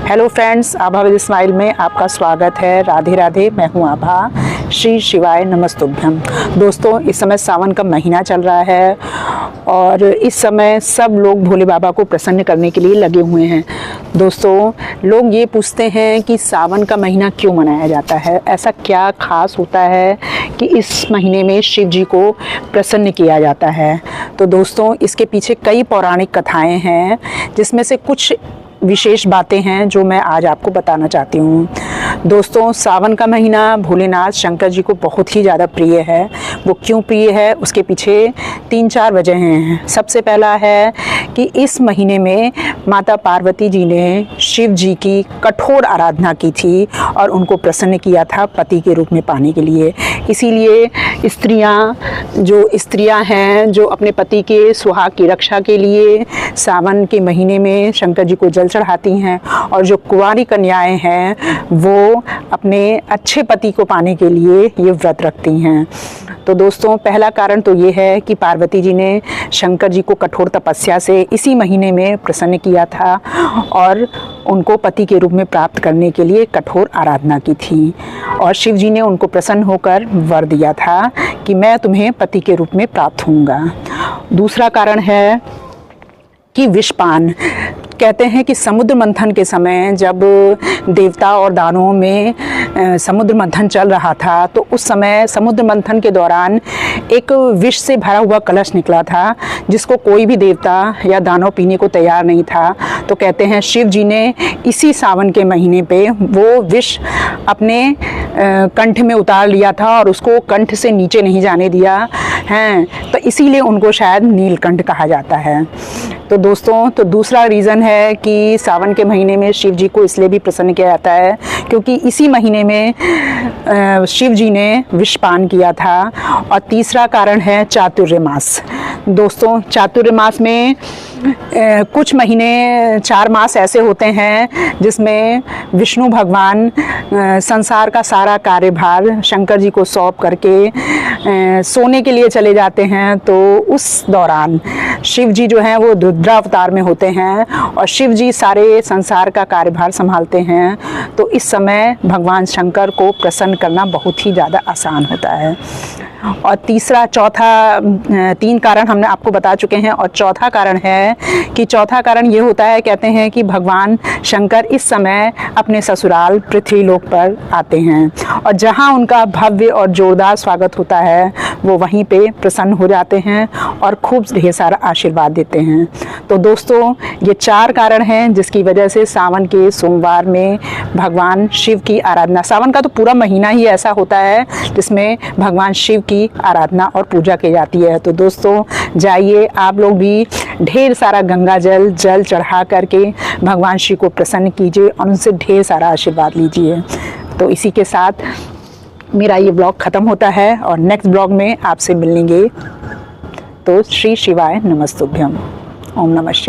Hello friends, Abha with smile में आपका स्वागत है। राधे राधे, मैं हूँ आभा। श्री शिवाय नमस्तुभ्यम। दोस्तों, इस समय सावन का महीना चल रहा है और इस समय सब लोग भोले बाबा को प्रसन्न करने के लिए लगे हुए हैं। दोस्तों, लोग ये पूछते हैं कि सावन का महीना क्यों मनाया जाता है, ऐसा क्या खास होता है कि इस महीने में शिव जी को प्रसन्न किया जाता है। तो दोस्तों, इसके पीछे कई पौराणिक कथाएं हैं, जिसमें से कुछ विशेष बातें हैं जो मैं आज आपको बताना चाहती हूँ। दोस्तों, सावन का महीना भोलेनाथ शंकर जी को बहुत ही ज़्यादा प्रिय है। वो क्यों प्रिय है, उसके पीछे 3-4 वजह हैं। सबसे पहला है कि इस महीने में माता पार्वती जी ने शिव जी की कठोर आराधना की थी और उनको प्रसन्न किया था पति के रूप में पाने के लिए। इसीलिए स्त्रियां हैं जो अपने पति के सुहाग की रक्षा के लिए सावन के महीने में शंकर जी को जल चढ़ाती हैं, और जो कुंवारी कन्याएं हैं वो अपने अच्छे पति को पाने के लिए ये व्रत रखती हैं। तो दोस्तों, पहला कारण तो ये है कि पार्वती जी ने शंकर जी को कठोर तपस्या से इसी महीने में प्रसन्न किया था और उनको पति के रूप में प्राप्त करने के लिए कठोर आराधना की थी, और शिव जी ने उनको प्रसन्न होकर वर दिया था कि मैं तुम्हें पति के रूप में प्राप्त होऊंगा। दूसरा कारण है कि विषपान। कहते हैं कि समुद्र मंथन के समय जब देवता और दानवों में समुद्र मंथन चल रहा था, तो उस समय समुद्र मंथन के दौरान एक विष से भरा हुआ कलश निकला था, जिसको कोई भी देवता या दानव पीने को तैयार नहीं था। तो कहते हैं शिव जी ने इसी सावन के महीने पे वो विष अपने कंठ में उतार लिया था और उसको कंठ से नीचे नहीं जाने दिया है, तो इसीलिए उनको शायद नीलकंठ कहा जाता है। तो दोस्तों, तो दूसरा रीज़न है कि सावन के महीने में शिव जी को इसलिए भी प्रसन्न किया जाता है क्योंकि इसी महीने में शिव जी ने विषपान किया था। और तीसरा कारण है चातुर्य मास। दोस्तों, चातुर्य मास में कुछ महीने 4 मास ऐसे होते हैं जिसमें विष्णु भगवान संसार का सारा कार्यभार शंकर जी को सौंप करके सोने के लिए चले जाते हैं। तो उस दौरान शिव जी जो हैं वो रुद्रावतार में होते हैं और शिव जी सारे संसार का कार्यभार संभालते हैं। तो इस समय भगवान शंकर को प्रसन्न करना बहुत ही ज़्यादा आसान होता है। और 3 कारण हमने आपको बता चुके हैं, और चौथा कारण है कि चौथा कारण ये होता है, कहते हैं कि भगवान शंकर इस समय अपने ससुराल पृथ्वीलोक पर आते हैं और जहाँ उनका भव्य और जोरदार स्वागत होता है वो वहीं पे प्रसन्न हो जाते हैं और खूब ढेर सारा आशीर्वाद देते हैं। तो दोस्तों, ये 4 कारण हैं जिसकी वजह से सावन के सोमवार में भगवान शिव की आराधना, सावन का तो पूरा महीना ही ऐसा होता है जिसमें भगवान शिव की आराधना और पूजा की जाती है। तो दोस्तों, जाइए आप लोग भी ढेर सारा गंगा जल चढ़ा करके भगवान शिव को प्रसन्न कीजिए और उनसे ढेर सारा आशीर्वाद लीजिए। तो इसी के साथ मेरा ये ब्लॉग ख़त्म होता है और नेक्स्ट ब्लॉग में आपसे मिलेंगे। तो श्री शिवाय नमस्तुभ्यम। ओम नमः शिवाय।